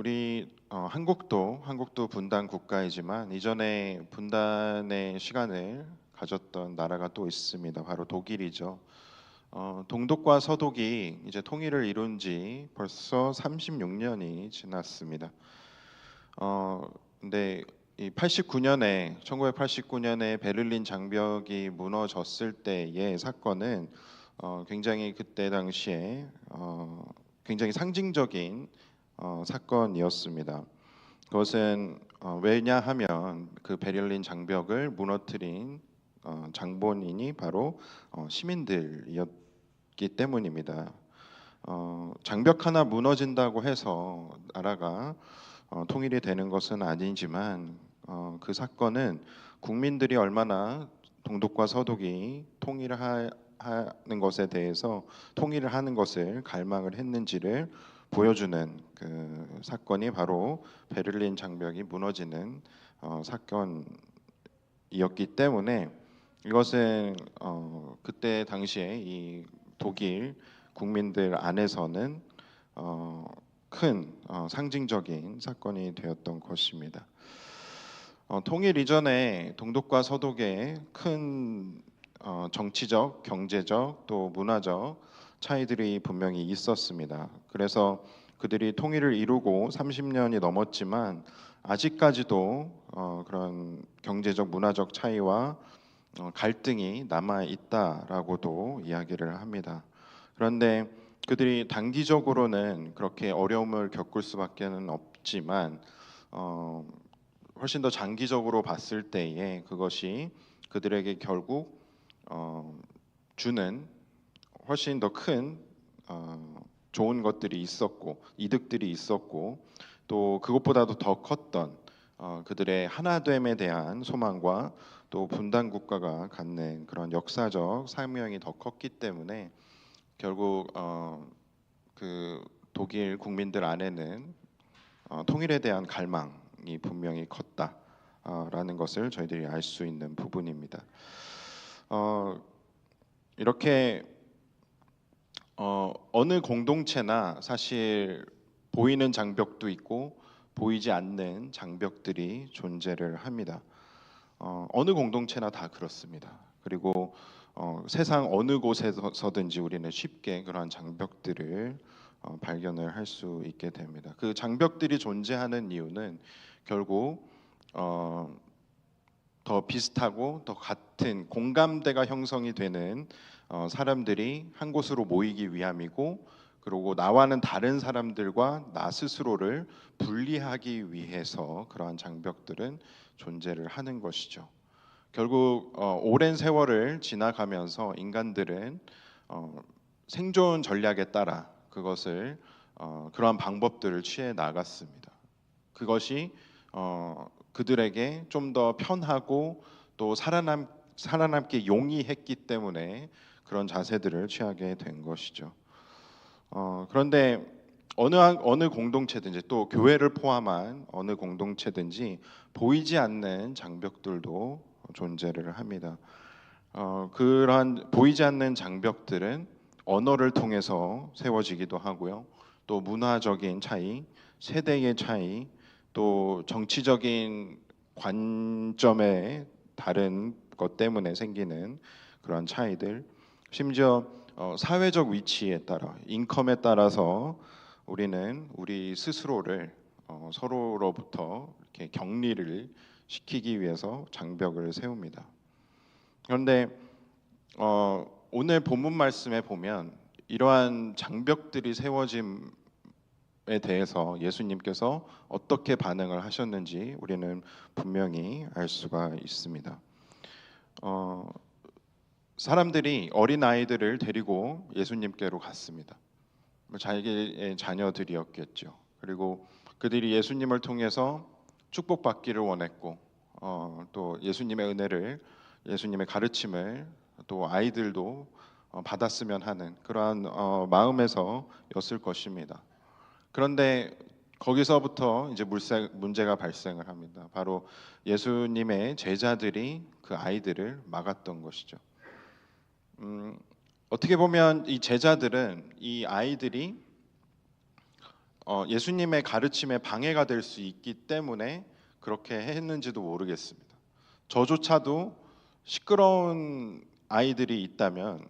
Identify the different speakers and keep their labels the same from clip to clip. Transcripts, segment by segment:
Speaker 1: 우리 한국도 분단 국가이지만 이전에 분단의 시간을 가졌던 나라가 또 있습니다. 바로 독일이죠. 동독과 서독이 이제 통일을 이룬 지 벌써 36년이 지났습니다. 근데 이 1989년에 베를린 장벽이 무너졌을 때의 사건은 굉장히 그때 당시에 굉장히 상징적인 사건이었습니다. 그것은 왜냐하면 그 베를린 장벽을 무너뜨린 장본인이 바로 시민들이었기 때문입니다. 장벽 하나 무너진다고 해서 나라가 통일이 되는 것은 아니지만 그 사건은 국민들이 얼마나 동독과 서독이 통일하는 것에 대해서 통일을 하는 것을 갈망을 했는지를 보여주는 그 사건이 바로 베를린 장벽이 무너지는 사건이었기 때문에 이것은 그때 당시에 이 독일 국민들 안에서는 큰 상징적인 사건이 되었던 것입니다. 통일 이전에 동독과 서독의 큰 정치적, 경제적 또 문화적 차이들이 분명히 있었습니다. 그래서 그들이 통일을 이루고 30년이 넘었지만 아직까지도 그런 경제적, 문화적 차이와 갈등이 남아 있다라고도 이야기를 합니다. 그런데 그들이 단기적으로는 그렇게 어려움을 겪을 수밖에는 없지만 훨씬 더 장기적으로 봤을 때에 그것이 그들에게 결국 주는 훨씬 더 큰 좋은 것들이 있었고 이득들이 있었고 또 그것보다도 더 컸던 그들의 하나됨에 대한 소망과 또 분단 국가가 갖는 그런 역사적 사명이 더 컸기 때문에 결국 그 독일 국민들 안에는 통일에 대한 갈망이 분명히 컸다라는 것을 저희들이 알 수 있는 부분입니다. 이렇게 어느 공동체나 사실 보이는 장벽도 있고 보이지 않는 장벽들이 존재를 합니다. 어느 공동체나 다 그렇습니다. 그리고 세상 어느 곳에서든지 우리는 쉽게 그러한 장벽들을 발견을 할 수 있게 됩니다. 그 장벽들이 존재하는 이유는 결국 더 비슷하고 더 같은 공감대가 형성이 되는 사람들이 한 곳으로 모이기 위함이고, 그리고 나와는 다른 사람들과 나 스스로를 분리하기 위해서 그러한 장벽들은 존재를 하는 것이죠. 결국 오랜 세월을 지나가면서 인간들은 생존 전략에 따라 그것을 그러한 방법들을 취해 나갔습니다. 그것이 그들에게 좀 더 편하고 또 살아남기 용이했기 때문에 그런 자세들을 취하게 된 것이죠. 그런데 어느 공동체든지 또 교회를 포함한 어느 공동체든지 보이지 않는 장벽들도 존재를 합니다. 그러한 보이지 않는 장벽들은 언어를 통해서 세워지기도 하고요. 또 문화적인 차이, 세대의 차이, 또 정치적인 관점의 다른 것 때문에 생기는 그런 차이들, 심지어 사회적 위치에 따라, 인컴에 따라서 우리는 우리 스스로를 서로로부터 이렇게 격리를 시키기 위해서 장벽을 세웁니다. 그런데 오늘 본문 말씀에 보면 이러한 장벽들이 세워짐에 대해서 예수님께서 어떻게 반응을 하셨는지 우리는 분명히 알 수가 있습니다. 사람들이 어린 아이들을 데리고 예수님께로 갔습니다. 자기의 자녀들이었겠죠. 그리고 그들이 예수님을 통해서 축복받기를 원했고, 또 예수님의 은혜를, 예수님의 가르침을 또 아이들도 받았으면 하는 그러한 마음에서였을 것입니다. 그런데 거기서부터 이제 문제가 발생을 합니다. 바로 예수님의 제자들이 그 아이들을 막았던 것이죠. 어떻게 보면 이 제자들은 이 아이들이 예수님의 가르침에 방해가 될 수 있기 때문에 그렇게 했는지도 모르겠습니다. 저조차도 시끄러운 아이들이 있다면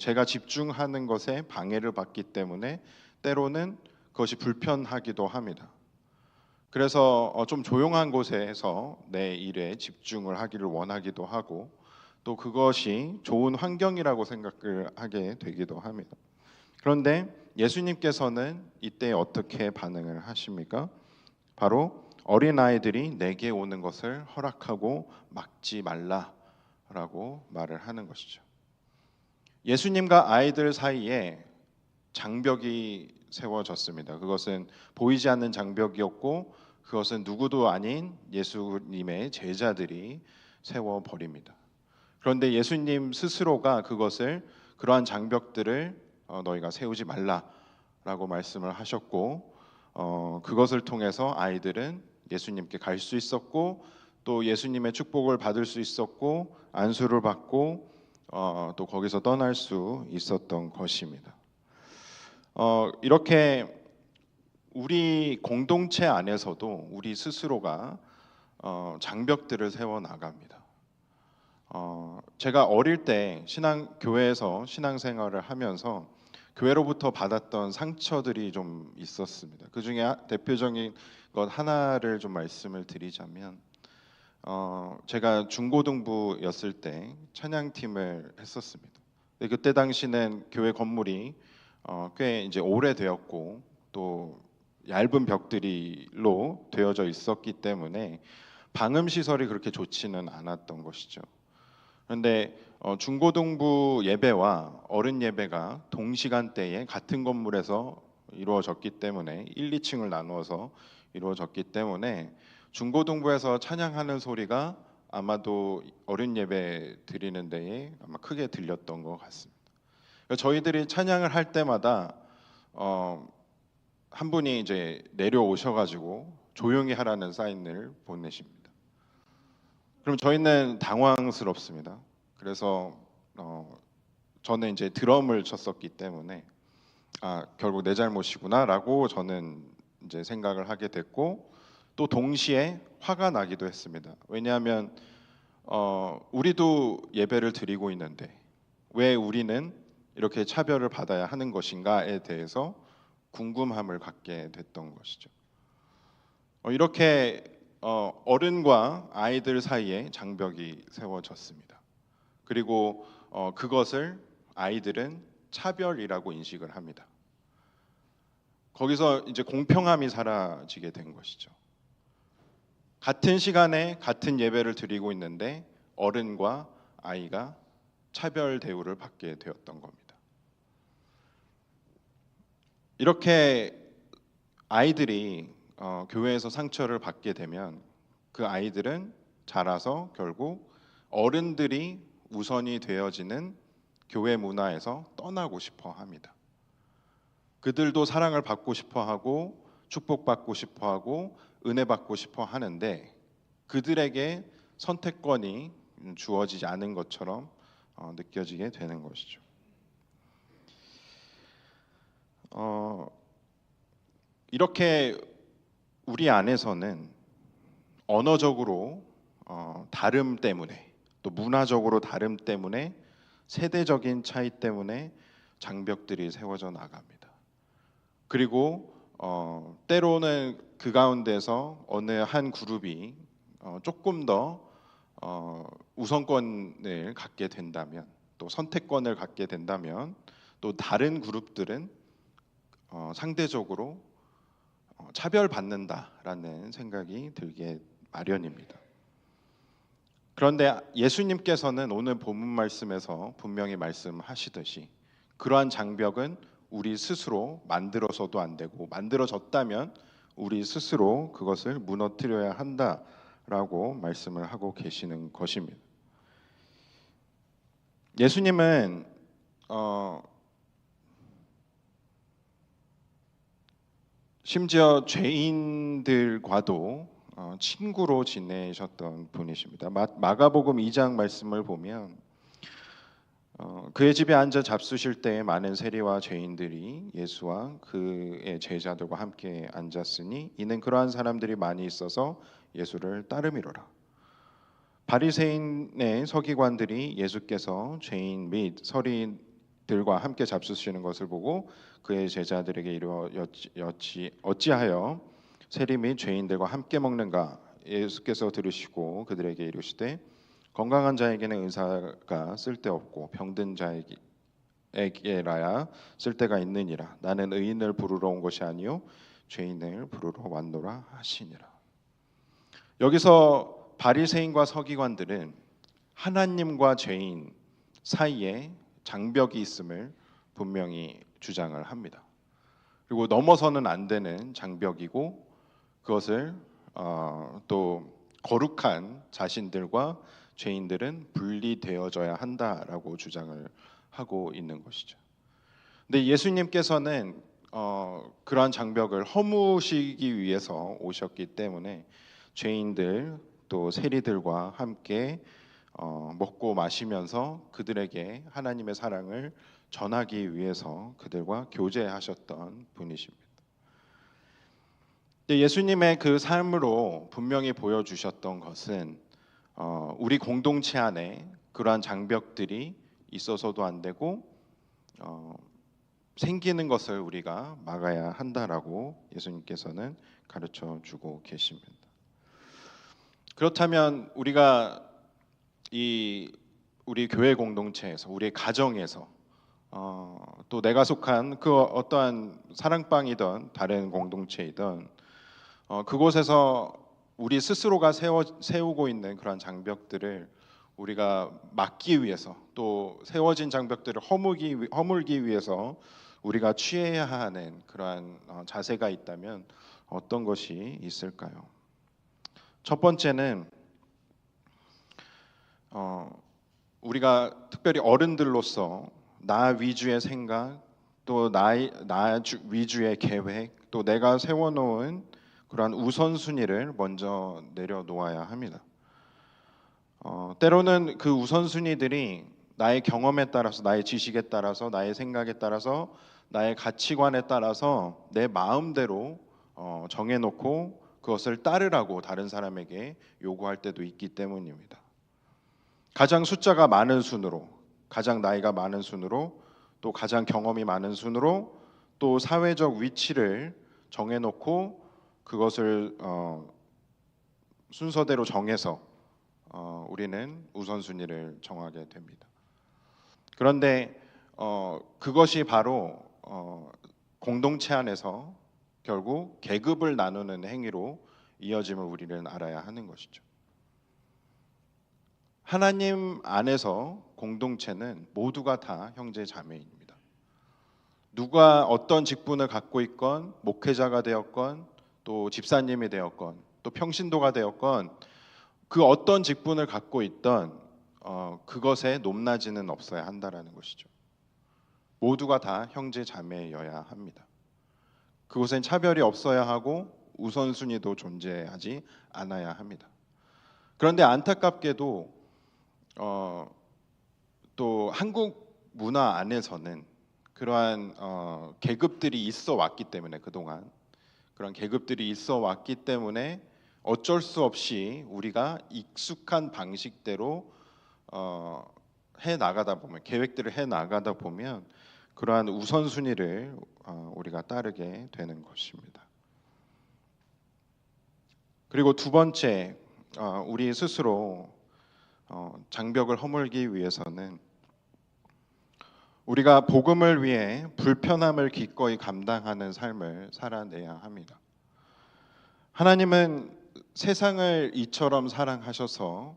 Speaker 1: 제가 집중하는 것에 방해를 받기 때문에 때로는 그것이 불편하기도 합니다. 그래서 좀 조용한 곳에서 내 일에 집중을 하기를 원하기도 하고 또 그것이 좋은 환경이라고 생각을 하게 되기도 합니다. 그런데 예수님께서는 이때 어떻게 반응을 하십니까? 바로 어린아이들이 내게 오는 것을 허락하고 막지 말라라고 말을 하는 것이죠. 예수님과 아이들 사이에 장벽이 세워졌습니다. 그것은 보이지 않는 장벽이었고 그것은 누구도 아닌 예수님의 제자들이 세워버립니다. 그런데 예수님 스스로가 그러한 장벽들을 너희가 세우지 말라라고 말씀을 하셨고 그것을 통해서 아이들은 예수님께 갈 수 있었고 또 예수님의 축복을 받을 수 있었고 안수를 받고 또 거기서 떠날 수 있었던 것입니다. 이렇게 우리 공동체 안에서도 우리 스스로가 장벽들을 세워 나갑니다. 제가 어릴 때 교회에서 신앙생활을 하면서 교회로부터 받았던 상처들이 좀 있었습니다. 그 중에 대표적인 것 하나를 좀 말씀을 드리자면, 제가 중고등부였을 때 찬양팀을 했었습니다. 그때 당시는 교회 건물이 꽤 이제 오래되었고 또 얇은 벽들로 되어져 있었기 때문에 방음 시설이 그렇게 좋지는 않았던 것이죠. 그런데 중고등부 예배와 어른 예배가 동시간대에 같은 건물에서 이루어졌기 때문에 1, 2층을 나누어서 이루어졌기 때문에 중고등부에서 찬양하는 소리가 아마도 어른 예배 드리는 데에 아마 크게 들렸던 것 같습니다. 저희들이 찬양을 할 때마다 한 분이 이제 내려오셔가지고 조용히 하라는 사인을 보내십니다. 그럼 저희는 당황스럽습니다. 그래서 저는 이제 드럼을 쳤었기 때문에 결국 내 잘못이구나라고 저는 이제 생각을 하게 됐고 또 동시에 화가 나기도 했습니다. 왜냐하면 우리도 예배를 드리고 있는데 왜 우리는 이렇게 차별을 받아야 하는 것인가에 대해서 궁금함을 갖게 됐던 것이죠. 이렇게 어른과 아이들 사이에 장벽이 세워졌습니다. 그리고 그것을 아이들은 차별이라고 인식을 합니다. 거기서 이제 공평함이 사라지게 된 것이죠. 같은 시간에 같은 예배를 드리고 있는데 어른과 아이가 차별 대우를 받게 되었던 겁니다. 이렇게 아이들이 교회에서 상처를 받게 되면 그 아이들은 자라서 결국 어른들이 우선이 되어지는 교회 문화에서 떠나고 싶어 합니다. 그들도 사랑을 받고 싶어 하고 축복받고 싶어 하고 은혜 받고 싶어 하는데 그들에게 선택권이 주어지지 않은 것처럼 느껴지게 되는 것이죠. 이렇게 우리 안에서는 언어적으로 다름 때문에 또 문화적으로 다름 때문에 세대적인 차이 때문에 장벽들이 세워져 나갑니다. 그리고 때로는 그 가운데서 어느 한 그룹이 조금 더 우선권을 갖게 된다면 또 선택권을 갖게 된다면 또 다른 그룹들은 상대적으로 차별받는다라는 생각이 들게 마련입니다. 그런데 예수님께서는 오늘 본문 말씀에서 분명히 말씀하시듯이 그러한 장벽은 우리 스스로 만들어서도 안 되고 만들어졌다면 우리 스스로 그것을 무너뜨려야 한다라고 말씀을 하고 계시는 것입니다. 예수님은 심지어 죄인들과도 친구로 지내셨던 분이십니다. 마가복음 2장 말씀을 보면 그의 집에 앉아 잡수실 때에 많은 세리와 죄인들이 예수와 그의 제자들과 함께 앉았으니 이는 그러한 사람들이 많이 있어서 예수를 따름이로라. 바리새인의 서기관들이 예수께서 죄인 및 서리들과 함께 잡수시는 것을 보고 그의 제자들에게 이르어 어찌하여 세리 및 죄인들과 함께 먹는가? 예수께서 들으시고 그들에게 이르시되 건강한 자에게는 의사가 쓸데없고 병든 자에게라야 쓸데가 있느니라. 나는 의인을 부르러 온 것이 아니요 죄인을 부르러 왔노라 하시니라. 여기서 바리새인과 서기관들은 하나님과 죄인 사이에 장벽이 있음을 분명히 주장을 합니다. 그리고 넘어서는 안 되는 장벽이고 그것을 또 거룩한 자신들과 죄인들은 분리되어져야 한다라고 주장을 하고 있는 것이죠. 근데 예수님께서는 그러한 장벽을 허무시기 위해서 오셨기 때문에 죄인들 또 세리들과 함께 먹고 마시면서 그들에게 하나님의 사랑을 전하기 위해서 그들과 교제하셨던 분이십니다. 예수님의 그 삶으로 분명히 보여주셨던 것은 우리 공동체 안에 그러한 장벽들이 있어서도 안 되고 생기는 것을 우리가 막아야 한다라고 예수님께서는 가르쳐 주고 계십니다. 그렇다면 우리가 우리 교회 공동체에서 우리 가정에서 또 내가 속한 그 어떠한 사랑방이든 다른 공동체이든 그곳에서 우리 스스로가 세우고 있는 그런 장벽들을 우리가 막기 위해서 또 세워진 장벽들을 허물기 위해서 우리가 취해야 하는 그러한 자세가 있다면 어떤 것이 있을까요? 첫 번째는 우리가 특별히 어른들로서 나 위주의 생각 또 나 위주의 계획 또 내가 세워놓은 그러한 우선순위를 먼저 내려놓아야 합니다. 때로는 그 우선순위들이 나의 경험에 따라서 나의 지식에 따라서 나의 생각에 따라서 나의 가치관에 따라서 내 마음대로 정해놓고 그것을 따르라고 다른 사람에게 요구할 때도 있기 때문입니다. 가장 숫자가 많은 순으로, 가장 나이가 많은 순으로, 또 가장 경험이 많은 순으로, 또 사회적 위치를 정해놓고 그것을 순서대로 정해서 우리는 우선순위를 정하게 됩니다. 그런데 그것이 바로 공동체 안에서 결국 계급을 나누는 행위로 이어짐을 우리는 알아야 하는 것이죠. 하나님 안에서 공동체는 모두가 다 형제 자매입니다. 누가 어떤 직분을 갖고 있건 목회자가 되었건 또 집사님이 되었건 또 평신도가 되었건 그 어떤 직분을 갖고 있던 그것에 높낮이는 없어야 한다라는 것이죠. 모두가 다 형제 자매여야 합니다. 그곳엔 차별이 없어야 하고 우선순위도 존재하지 않아야 합니다. 그런데 안타깝게도 또 한국 문화 안에서는 그러한 계급들이 있어 왔기 때문에 그동안 그런 계급들이 있어 왔기 때문에 어쩔 수 없이 우리가 익숙한 방식대로 해 나가다 보면 계획들을 해 나가다 보면 그러한 우선순위를 우리가 따르게 되는 것입니다. 그리고 두 번째, 우리 스스로 장벽을 허물기 위해서는 우리가 복음을 위해 불편함을 기꺼이 감당하는 삶을 살아내야 합니다. 하나님은 세상을 이처럼 사랑하셔서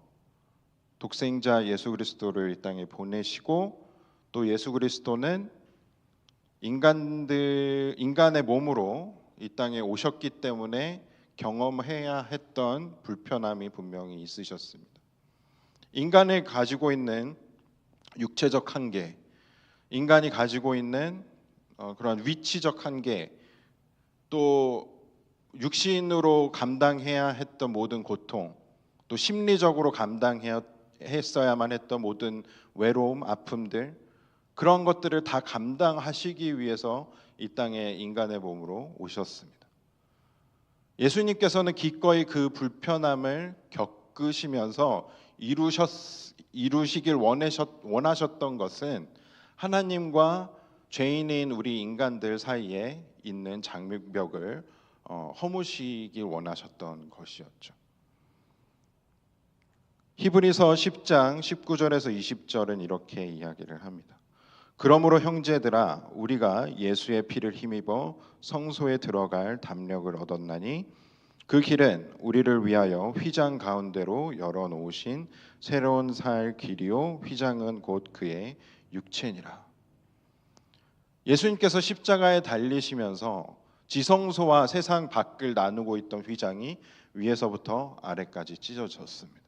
Speaker 1: 독생자 예수 그리스도를 이 땅에 보내시고 또 예수 그리스도는 인간의 몸으로 이 땅에 오셨기 때문에 경험해야 했던 불편함이 분명히 있으셨습니다. 인간이 가지고 있는 육체적 한계, 인간이 가지고 있는 그런 위치적 한계, 또 육신으로 감당해야 했던 모든 고통, 또 심리적으로 감당해야 했어야만 했던 모든 외로움, 아픔들, 그런 것들을 다 감당하시기 위해서 이 땅에 인간의 몸으로 오셨습니다. 예수님께서는 기꺼이 그 불편함을 겪으시면서 이루시길 원하셨던 것은 하나님과 죄인인 우리 인간들 사이에 있는 장벽을 허무시길 원하셨던 것이었죠. 히브리서 10장 19절에서 20절은 이렇게 이야기를 합니다. 그러므로 형제들아 우리가 예수의 피를 힘입어 성소에 들어갈 담력을 얻었나니 그 길은 우리를 위하여 휘장 가운데로 열어놓으신 새로운 살 길이요 휘장은 곧 그의 육체니라. 예수님께서 십자가에 달리시면서 지성소와 세상 밖을 나누고 있던 휘장이 위에서부터 아래까지 찢어졌습니다.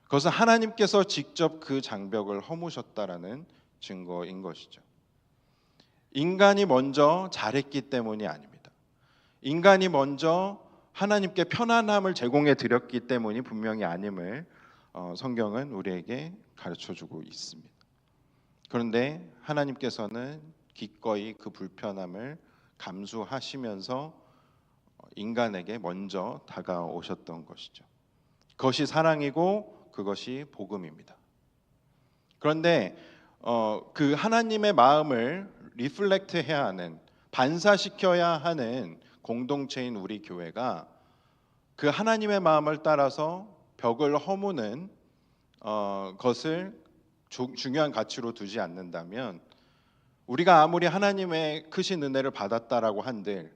Speaker 1: 그것은 하나님께서 직접 그 장벽을 허무셨다라는 증거인 것이죠. 인간이 먼저 잘했기 때문이 아닙니다. 인간이 먼저 하나님께 편안함을 제공해 드렸기 때문이 분명히 아님을 성경은 우리에게 가르쳐주고 있습니다. 그런데 하나님께서는 기꺼이 그 불편함을 감수하시면서 인간에게 먼저 다가오셨던 것이죠. 그것이 사랑이고 그것이 복음입니다. 그런데 그 하나님의 마음을 리플렉트해야 하는, 반사시켜야 하는 공동체인 우리 교회가 그 하나님의 마음을 따라서 벽을 허무는 것을 중요한 가치로 두지 않는다면, 우리가 아무리 하나님의 크신 은혜를 받았다라고 한들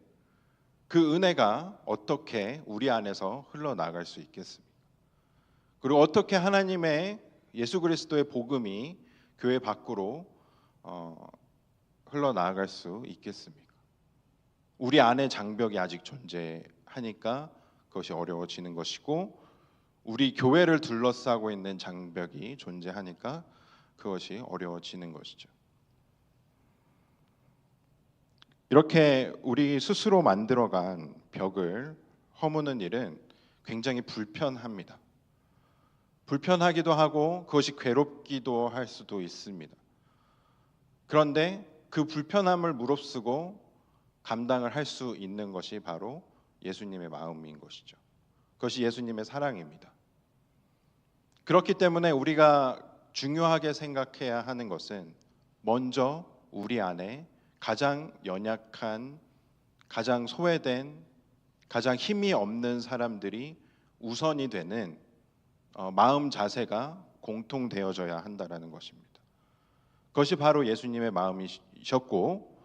Speaker 1: 그 은혜가 어떻게 우리 안에서 흘러나갈 수 있겠습니까? 그리고 어떻게 하나님의 예수 그리스도의 복음이 교회 밖으로 흘러나갈 수 있겠습니까? 우리 안에 장벽이 아직 존재하니까 그것이 어려워지는 것이고, 우리 교회를 둘러싸고 있는 장벽이 존재하니까 그것이 어려워지는 것이죠. 이렇게 우리 스스로 만들어간 벽을 허무는 일은 굉장히 불편합니다. 불편하기도 하고 그것이 괴롭기도 할 수도 있습니다. 그런데 그 불편함을 무릅쓰고 감당을 할 수 있는 것이 바로 예수님의 마음인 것이죠. 그것이 예수님의 사랑입니다. 그렇기 때문에 우리가 중요하게 생각해야 하는 것은 먼저 우리 안에 가장 연약한, 가장 소외된, 가장 힘이 없는 사람들이 우선이 되는 마음 자세가 공통되어져야 한다는 것입니다. 그것이 바로 예수님의 마음이셨고,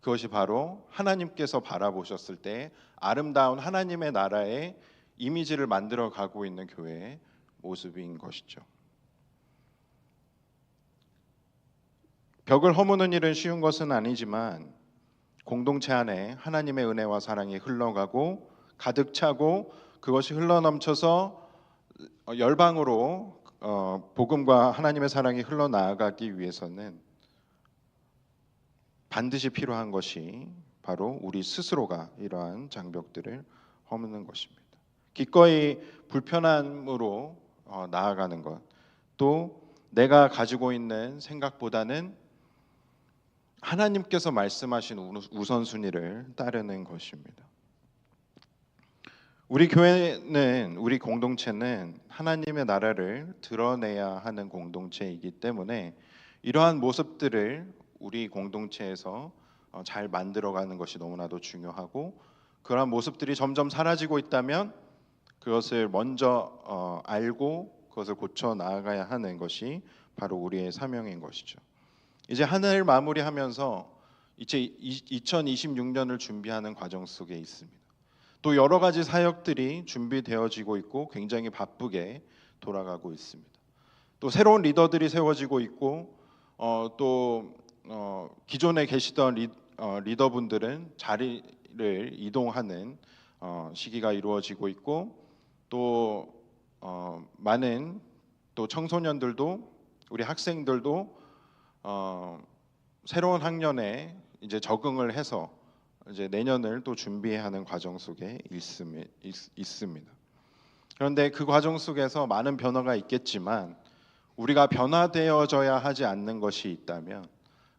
Speaker 1: 그것이 바로 하나님께서 바라보셨을 때 아름다운 하나님의 나라의 이미지를 만들어 가고 있는 교회의 모습인 것이죠. 벽을 허무는 일은 쉬운 것은 아니지만 공동체 안에 하나님의 은혜와 사랑이 흘러가고 가득 차고 그것이 흘러넘쳐서 열방으로 복음과 하나님의 사랑이 흘러나가기 위해서는 반드시 필요한 것이 바로 우리 스스로가 이러한 장벽들을 허무는 것입니다. 기꺼이 불편함으로 나아가는 것, 또 내가 가지고 있는 생각보다는 하나님께서 말씀하신 우선순위를 따르는 것입니다. 우리 교회는, 우리 공동체는 하나님의 나라를 드러내야 하는 공동체이기 때문에 이러한 모습들을 우리 공동체에서 잘 만들어가는 것이 너무나도 중요하고, 그러한 모습들이 점점 사라지고 있다면 그것을 먼저 알고 그것을 고쳐 나아가야 하는 것이 바로 우리의 사명인 것이죠. 이제 한 해를 마무리하면서 이제 2026년을 준비하는 과정 속에 있습니다. 또 여러 가지 사역들이 준비되어지고 있고 굉장히 바쁘게 돌아가고 있습니다. 또 새로운 리더들이 세워지고 있고 또 기존에 계시던 리더분들은 자리를 이동하는 시기가 이루어지고 있고, 또 많은 또 청소년들도, 우리 학생들도 새로운 학년에 이제 적응을 해서 이제 내년을 또 준비해야 하는 과정 속에 있습니다. 그런데 그 과정 속에서 많은 변화가 있겠지만 우리가 변화되어져야 하지 않는 것이 있다면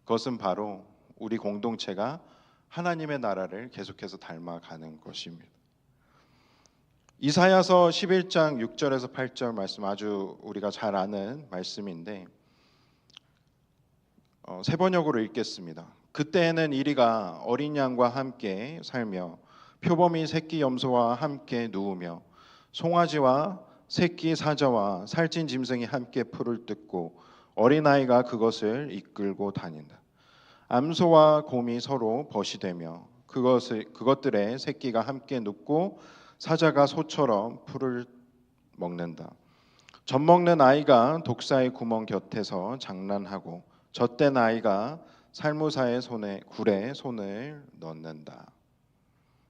Speaker 1: 그것은 바로 우리 공동체가 하나님의 나라를 계속해서 닮아가는 것입니다. 이사야서 11장 6절에서 8절 말씀 아주 우리가 잘 아는 말씀인데 세 번역으로 읽겠습니다. 그때에는 이리가 어린 양과 함께 살며 표범이 새끼 염소와 함께 누우며 송아지와 새끼 사자와 살찐 짐승이 함께 풀을 뜯고 어린아이가 그것을 이끌고 다닌다. 암소와 곰이 서로 벗이 되며 그것들의 새끼가 함께 눕고 사자가 소처럼 풀을 먹는다. 젖 먹는 아이가 독사의 구멍 곁에서 장난하고 젖된 아이가 살무사의 굴에 손을 넣는다.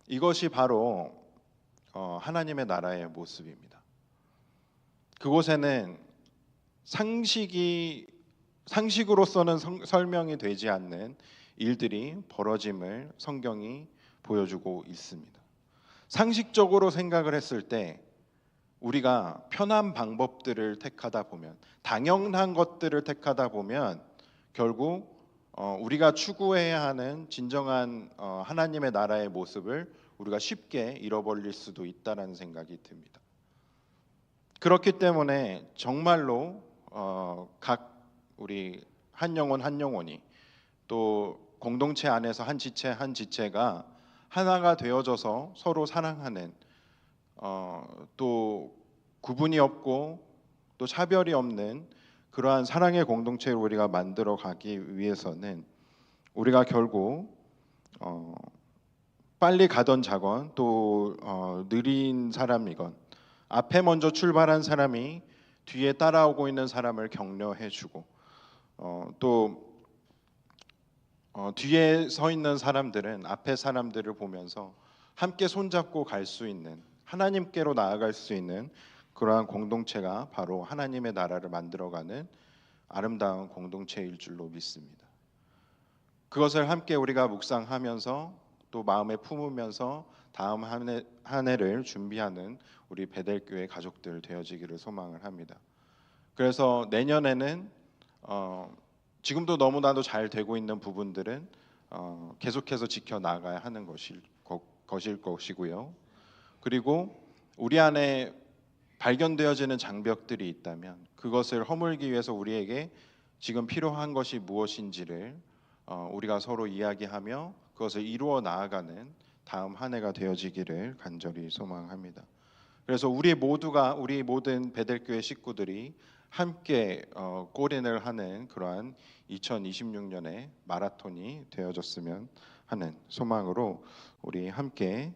Speaker 1: 이것이 바로 하나님의 나라의 모습입니다. 그곳에는 상식으로서는 설명이 되지 않는 일들이 벌어짐을 성경이 보여주고 있습니다. 상식적으로 생각을 했을 때 우리가 편한 방법들을 택하다 보면, 당연한 것들을 택하다 보면 결국 우리가 추구해야 하는 진정한 하나님의 나라의 모습을 우리가 쉽게 잃어버릴 수도 있다라는 생각이 듭니다. 그렇기 때문에 정말로 각 우리 한 영혼 한 영혼이 또 공동체 안에서 한 지체 한 지체가 하나가 되어져서 서로 사랑하는 또 구분이 없고 또 차별이 없는 그러한 사랑의 공동체를 우리가 만들어 가기 위해서는 우리가 결국 빨리 가던 자건 또 느린 사람이건 앞에 먼저 출발한 사람이 뒤에 따라오고 있는 사람을 격려해주고 또 뒤에 서 있는 사람들은 앞에 사람들을 보면서 함께 손잡고 갈 수 있는, 하나님께로 나아갈 수 있는 그러한 공동체가 바로 하나님의 나라를 만들어가는 아름다운 공동체일 줄로 믿습니다. 그것을 함께 우리가 묵상하면서 또 마음에 품으면서 다음 한 해를 준비하는 우리 베델교회 가족들 되어지기를 소망을 합니다. 그래서 내년에는 지금도 너무나도 잘 되고 있는 부분들은 계속해서 지켜나가야 하는 것일 것이고요. 그리고 우리 안에 발견되어지는 장벽들이 있다면 그것을 허물기 위해서 우리에게 지금 필요한 것이 무엇인지를 우리가 서로 이야기하며 그것을 이루어 나아가는 다음 한 해가 되어지기를 간절히 소망합니다. 그래서 우리 모든 베델교회 식구들이 함께 골인을 하는 그러한 2026년의 마라톤이 되어졌으면 하는 소망으로 우리 함께